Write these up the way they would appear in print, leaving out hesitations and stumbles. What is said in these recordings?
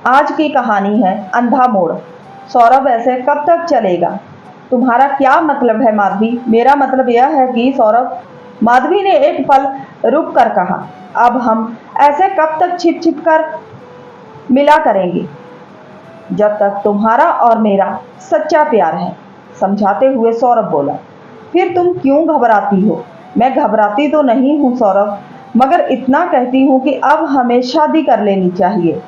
आज की कहानी है अंधा मोड़। सौरभ ऐसे कब तक चलेगा? तुम्हारा क्या मतलब है माधवी? मेरा मतलब यह है कि सौरभ, माधवी ने एक पल रुक कर कहा, अब हम ऐसे कब तक छिप छिप कर मिला करेंगे? जब तक तुम्हारा और मेरा सच्चा प्यार है, समझाते हुए सौरभ बोला। फिर तुम क्यों घबराती हो? मैं घबराती तो नहीं हूँ सौरभ, मगर इतना कहती हूँ कि अब हमें शादी कर लेनी चाहिए।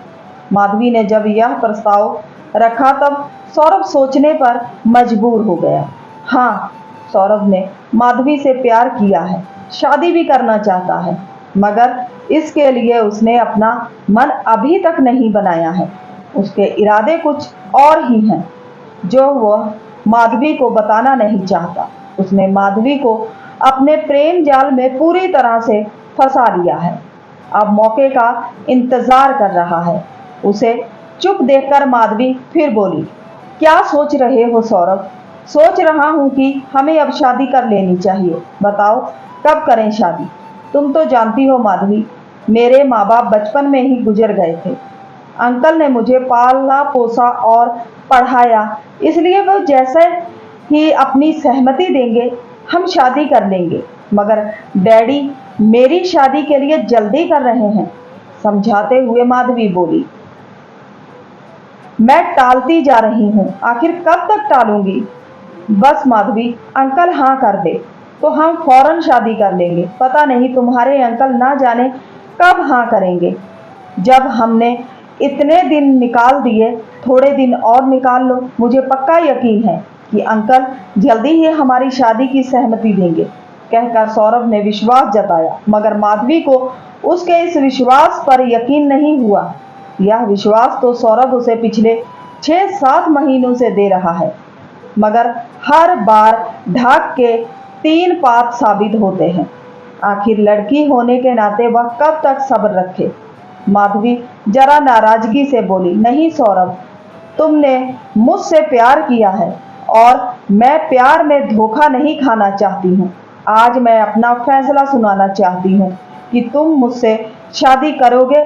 माधवी ने जब यह प्रस्ताव रखा तब सौरभ सोचने पर मजबूर हो गया। हाँ, सौरभ ने माधवी से प्यार किया है, शादी भी करना चाहता है, मगर इसके लिए उसने अपना मन अभी तक नहीं बनाया है। उसके इरादे कुछ और ही हैं, जो वह माधवी को बताना नहीं चाहता। उसने माधवी को अपने प्रेम जाल में पूरी तरह से फंसा लिया है। अब मौके का इंतजार कर रहा है। उसे चुप देखकर माधवी फिर बोली, क्या सोच रहे हो सौरभ? सोच रहा हूं कि हमें अब शादी कर लेनी चाहिए। बताओ, कब करें शादी? तुम तो जानती हो माधवी, मेरे माँ बाप बचपन में ही गुजर गए थे। अंकल ने मुझे पाला पोसा और पढ़ाया, इसलिए वो जैसे ही अपनी सहमति देंगे हम शादी कर लेंगे। मगर डैडी मेरी शादी के लिए जल्दी कर रहे हैं, समझाते हुए माधवी बोली। मैं टालती जा रही हूँ, आखिर कब तक टालूंगी? बस माधवी, अंकल हाँ कर दे तो हम फौरन शादी कर लेंगे। पता नहीं तुम्हारे अंकल ना जाने कब हाँ करेंगे। जब हमने इतने दिन निकाल दिए, थोड़े दिन और निकाल लो। मुझे पक्का यकीन है कि अंकल जल्दी ही हमारी शादी की सहमति देंगे, कहकर सौरभ ने विश्वास जताया। मगर माधवी को उसके इस विश्वास पर यकीन नहीं हुआ। यह विश्वास तो सौरभ उसे पिछले 6-7 महीनों से दे रहा है, मगर हर बार ढाक के 3 पात साबित होते हैं। आखिर लड़की होने के नाते वह कब तक सब्र रखे? माधवी जरा नाराजगी से बोली, नहीं सौरभ, तुमने मुझसे प्यार किया है और मैं प्यार में धोखा नहीं खाना चाहती हूँ। आज मैं अपना फैसला सुनाना चाहती हूँ कि तुम मुझसे शादी करोगे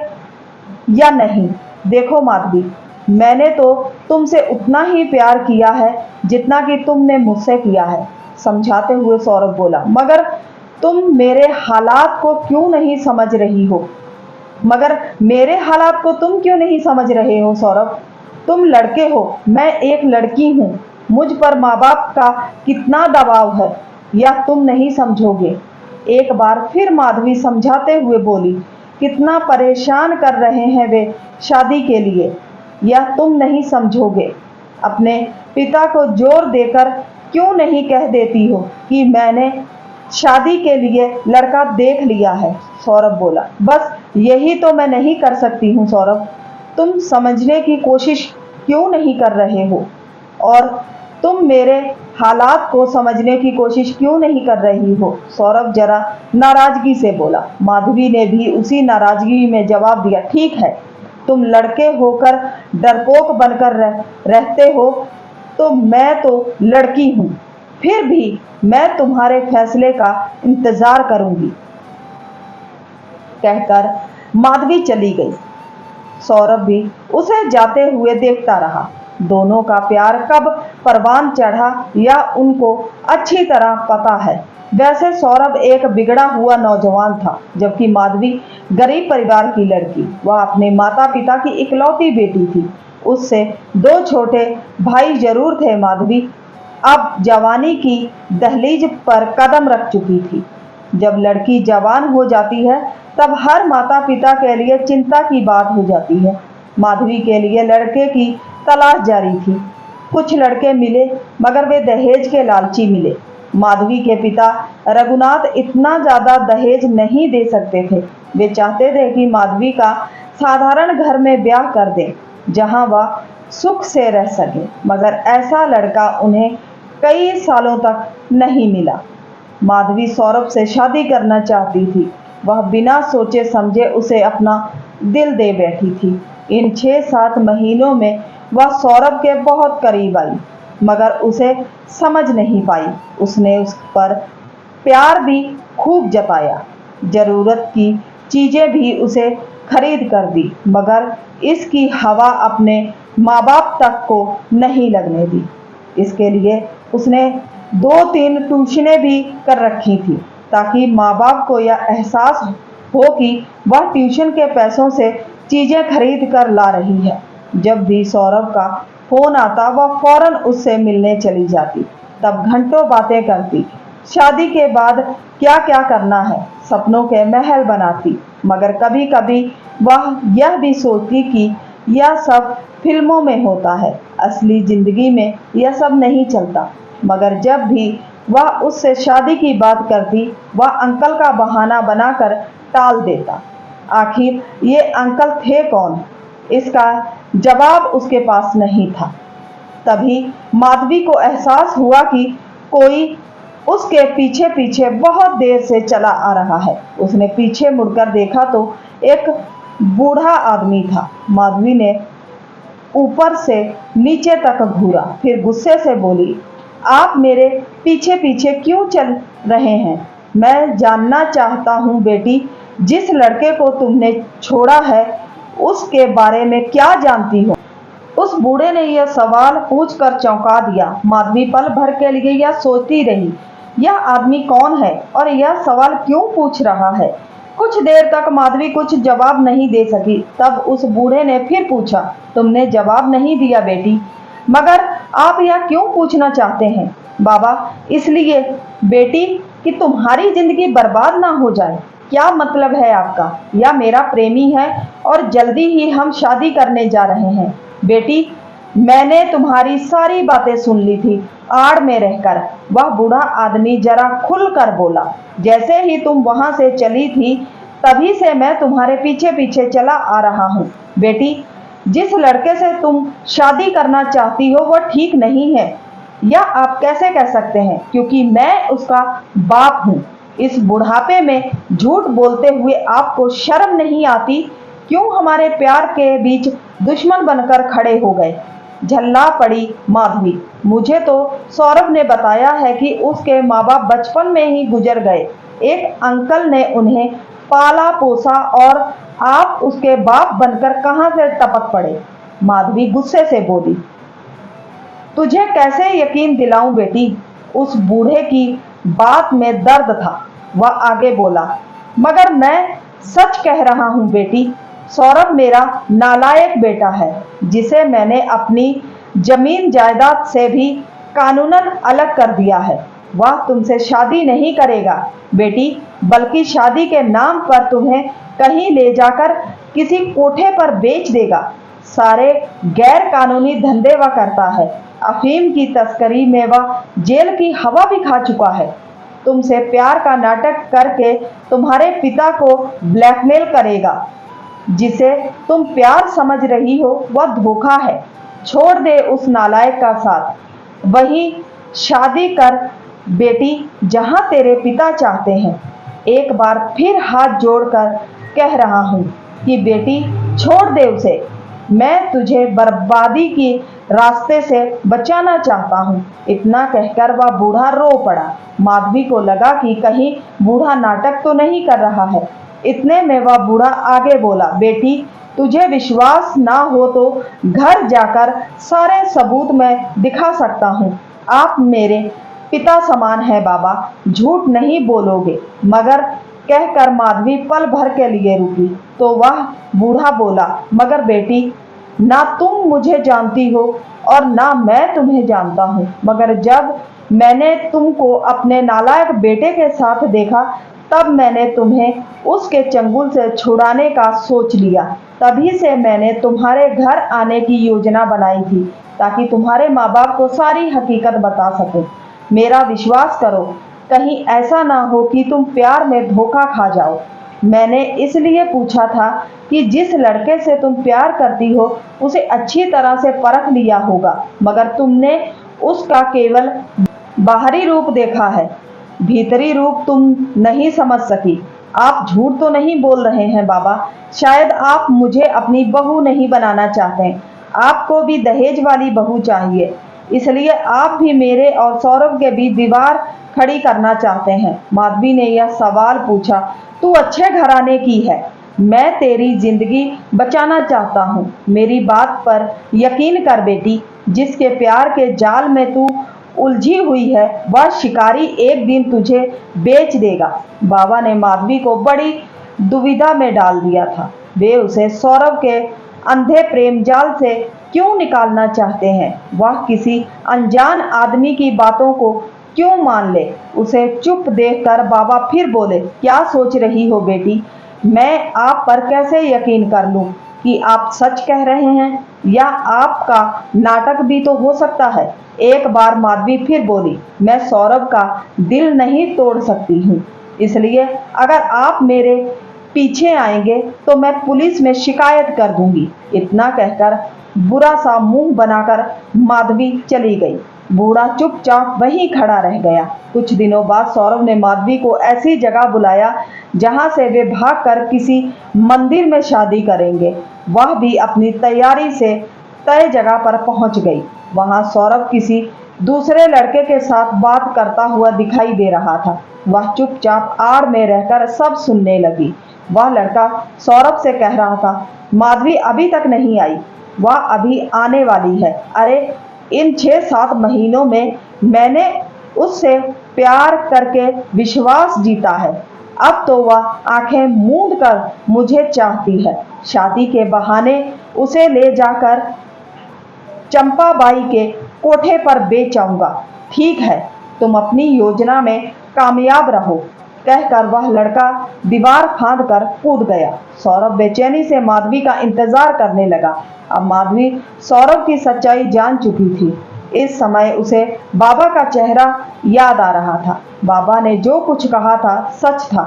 या नहीं। देखो माधवी, मैंने तो तुमसे उतना ही प्यार किया है जितना कि तुमने मुझसे किया है, समझाते हुए सौरभ बोला। मगर तुम मेरे हालात को क्यों नहीं समझ रही हो? मगर मेरे हालात को तुम क्यों नहीं समझ रहे हो सौरभ? तुम लड़के हो, मैं एक लड़की हूँ। मुझ पर माँ बाप का कितना दबाव है, यह तुम नहीं समझोगे। एक बार फिर माधवी समझाते हुए बोली, कितना परेशान कर रहे हैं वे शादी के लिए, यह तुम नहीं समझोगे। अपने पिता को जोर देकर क्यों नहीं कह देती हो कि मैंने शादी के लिए लड़का देख लिया है? सौरभ बोला। बस यही तो मैं नहीं कर सकती हूँ सौरभ। तुम समझने की कोशिश क्यों नहीं कर रहे हो? और तुम मेरे हालात को समझने की कोशिश क्यों नहीं कर रही हो? सौरभ जरा नाराजगी से बोला। माधवी ने भी उसी नाराजगी में जवाब दिया, ठीक है, तुम लड़के होकर डरपोक बनकर रहते हो, तो मैं तो लड़की हूँ। फिर भी मैं तुम्हारे फैसले का इंतजार करूंगी, कहकर माधवी चली गई। सौरभ भी उसे जाते हुए देखता रहा। दोनों का प्यार कब परवान चढ़ा या उनको अच्छी तरह पता है। वैसे सौरभ एक बिगड़ा हुआ नौजवान था, जबकि माधवी गरीब परिवार की लड़की। वह अपने माता पिता की इकलौती बेटी थी। उससे 2 छोटे भाई जरूर थे। माधवी अब जवानी की दहलीज पर कदम रख चुकी थी। जब लड़की जवान हो जाती है तब हर माता पिता के लिए चिंता की बात हो जाती है। माधवी के लिए लड़के की तलाश जारी थी। कुछ लड़के मिले, मगर वे दहेज के लालची मिले। माधवी के पिता रघुनाथ इतना ज्यादा दहेज नहीं दे सकते थे। वे चाहते थे कि माधवी का साधारण घर में ब्याह कर दें, जहां वह सुख से रह सके। मगर ऐसा लड़का उन्हें कई सालों तक नहीं मिला। माधवी सौरभ से शादी करना चाहती थी। वह बिना सोचे समझे उसे अपना दिल दे बैठी थी। इन 6-7 महीनों में वह सौरभ के बहुत करीब आई, मगर उसे समझ नहीं पाई। उसने उस पर प्यार भी खूब जताया, जरूरत की चीजें भी उसे खरीद कर दी, मगर इसकी हवा अपने माँ बाप तक को नहीं लगने दी। इसके लिए उसने 2-3 ट्यूशनें भी कर रखी थी, ताकि माँ बाप को यह एहसास हो कि वह ट्यूशन के पैसों से चीज़ें खरीद कर ला रही है। जब भी सौरभ का फ़ोन आता वह फौरन उससे मिलने चली जाती, तब घंटों बातें करती, शादी के बाद क्या क्या करना है, सपनों के महल बनाती। मगर कभी कभी वह यह भी सोचती कि यह सब फिल्मों में होता है, असली जिंदगी में यह सब नहीं चलता। मगर जब भी वह उससे शादी की बात करती, वह अंकल का बहाना बनाकर टाल देता। आखिर ये अंकल थे कौन, इसका जवाब उसके पास नहीं था। तभी माधवी को एहसास हुआ कि कोई उसके पीछे पीछे बहुत देर से चला आ रहा है। उसने पीछे मुड़कर देखा तो एक बूढ़ा आदमी था। माधवी ने ऊपर से नीचे तक घूरा, फिर गुस्से से बोली, आप मेरे पीछे पीछे क्यों चल रहे हैं? मैं जानना चाहता हूँ बेटी, जिस लड़के को तुमने छोड़ा है उसके बारे में क्या जानती हो? उस बूढ़े ने यह सवाल पूछकर चौंका दिया। माधवी पल भर के लिए यह सोचती रही, यह आदमी कौन है और यह सवाल क्यों पूछ रहा है। कुछ देर तक माधवी कुछ जवाब नहीं दे सकी। तब उस बूढ़े ने फिर पूछा, तुमने जवाब नहीं दिया बेटी, मगर आप यह क्यों पूछना चाहते हैं? बाबा, इसलिए बेटी कि तुम्हारी जिंदगी बर्बाद ना हो जाए। क्या मतलब है आपका? यह मेरा प्रेमी है और जल्दी ही हम शादी करने जा रहे हैं। बेटी, मैंने तुम्हारी सारी बातें सुन ली थी आड़ में रहकर। वह बूढ़ा आदमी जरा खुलकर बोला, जैसे ही तुम वहां से चली थी तभी से मैं तुम्हारे पीछे पीछे चला आ रहा हूँ। बेटी, जिस लड़के से तुम शादी करना चाहती हो वह ठीक नहीं है। यह आप कैसे कह सकते हैं? क्योंकि मैं उसका बाप हूँ। इस बुढ़ापे में झूठ बोलते हुए आपको शर्म नहीं आती? क्यों हमारे प्यार के बीच दुश्मन बनकर खड़े हो गए? झल्ला पड़ी माधवी। मुझे तो सौरभ ने बताया है कि उसके माँ बाप बचपन में ही गुजर गए। एक अंकल ने उन्हें पाला पोसा और आप उसके बाप बनकर कहां से टपक पड़े? माधवी गुस्से से बोली, तुझे कैसे यकीन दिलाऊं बेटी? उस बूढ़े की बात में दर्द था। वह आगे बोला, मगर मैं सच कह रहा हूं बेटी। सौरभ मेरा नालायक बेटा है, जिसे मैंने अपनी जमीन जायदाद से भी कानूनन अलग कर दिया है। वह तुमसे शादी नहीं करेगा बेटी, बल्कि शादी के नाम पर तुम्हें कहीं ले जाकर किसी कोठे पर बेच देगा। सारे गैर कानूनी धंधे वह करता है। अफीम की तस्करी में वह जेल की हवा भी खा चुका है। तुमसे प्यार का नाटक करके तुम्हारे पिता को ब्लैकमेल करेगा। जिसे तुम प्यार समझ रही हो वह धोखा है। छोड़ दे उस नालायक का साथ, वही शादी कर बेटी जहां तेरे पिता चाहते हैं। एक बार फिर हाथ जोड़कर कह रहा हूं कि बेटी छोड़ दे उसे। मैं तुझे बर्बादी के रास्ते से बचाना चाहता हूँ। इतना कहकर वह बूढ़ा रो पड़ा। माधवी को लगा कि कहीं बूढ़ा नाटक तो नहीं कर रहा है। इतने में वह बूढ़ा आगे बोला, बेटी तुझे विश्वास ना हो तो घर जाकर सारे सबूत मैं दिखा सकता हूँ। आप मेरे पिता समान है बाबा, झूठ नहीं बोलोगे? मगर कहकर माधवी पल भर के लिए रुकी तो वह बूढ़ा बोला, मगर बेटी ना तुम मुझे जानती हो और ना मैं तुम्हें जानता हूँ, मगर जब मैंने तुमको अपने नालायक बेटे के साथ देखा तब मैंने तुम्हें उसके चंगुल से छुड़ाने का सोच लिया। तभी से मैंने तुम्हारे घर आने की योजना बनाई थी, ताकि तुम्हारे माँ बाप को सारी हकीकत बता सकूं। मेरा विश्वास करो, कहीं ऐसा ना हो कि तुम प्यार में धोखा खा जाओ। मैंने इसलिए पूछा था कि जिस लड़के से तुम प्यार करती हो उसे अच्छी तरह से परख लिया होगा, मगर तुमने उसका केवल बाहरी रूप देखा है, भीतरी रूप तुम नहीं समझ सकी। आप झूठ तो नहीं बोल रहे हैं बाबा? शायद आप मुझे अपनी बहू नहीं बनाना चाहते, आपको भी दहेज वाली बहू चाहिए, इसलिए आप भी मेरे और सौरभ के बीच दीवार खड़ी करना चाहते हैं। माधवी ने यह सवाल पूछा, तू अच्छे घराने की है, मैं तेरी जिंदगी बचाना चाहता हूँ। मेरी बात पर यकीन कर बेटी, जिसके प्यार के जाल में तू उलझी हुई है वह शिकारी एक दिन तुझे बेच देगा। बाबा ने माधवी को बड़ी दुविधा में डाल दिया था। वे उसे सौरभ के अंधे प्रेम जाल से क्यों निकालना चाहते हैं? वह किसी अनजान आदमी की बातों को क्यों मान ले? उसे चुप देखकर बाबा फिर बोले, क्या सोच रही हो बेटी? मैं आप पर कैसे यकीन कर लूं कि आप सच कह रहे हैं या आपका नाटक भी तो हो सकता है। एक बार माधवी फिर बोली, मैं सौरभ का दिल नहीं तोड़ सकती हूँ, इसलिए अगर आप मेरे पीछे आएंगे तो मैं पुलिस में शिकायत कर दूंगी। इतना कहकर बुरा सा मुंह बनाकर माधवी चली गई। बूढ़ा चुपचाप वहीं खड़ा रह गया। कुछ दिनों बाद सौरभ ने माधवी को ऐसी जगह बुलाया जहां से वे भागकर किसी मंदिर में शादी करेंगे। वह भी अपनी तैयारी से तय जगह पर पहुंच गई। वहां सौरभ किसी दूसरे लड़के के साथ बात करता हुआ दिखाई दे रहा था। वह चुपचाप आड़ में रहकर सब सुनने लगी। वह लड़का सौरभ से कह रहा था, माधवी अभी तक नहीं आई, वह अभी आने वाली है। अरे इन 6-7 महीनों में मैंने उससे प्यार करके विश्वास जीता है, अब तो वह आंखें मूंद कर मुझे चाहती है। शादी के बहाने उसे ले जाकर चंपाबाई के कोठे पर बेच आऊंगा। ठीक है, तुम अपनी योजना में कामयाब रहो, कहकर वह लड़का दीवार फांद कर कूद गया। सौरभ बेचैनी से माधवी का इंतजार करने लगा। अब माधवी सौरभ की सच्चाई जान चुकी थी। इस समय उसे बाबा का चेहरा याद आ रहा था। बाबा ने जो कुछ कहा था सच था।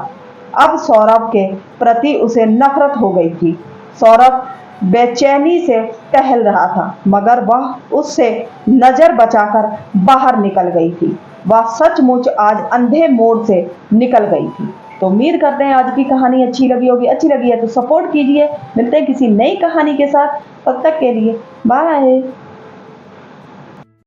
अब सौरभ के प्रति उसे नफरत हो गई थी। सौरभ बेचैनी से टहल रहा था, मगर वह उससे नजर बचाकर बाहर निकल गई थी। वह सचमुच आज अंधे मोड़ से निकल गई थी। तो उम्मीद करते हैं आज की कहानी अच्छी लगी होगी। अच्छी लगी है तो सपोर्ट कीजिए। मिलते हैं किसी नई कहानी के साथ, तब तक के लिए बाय।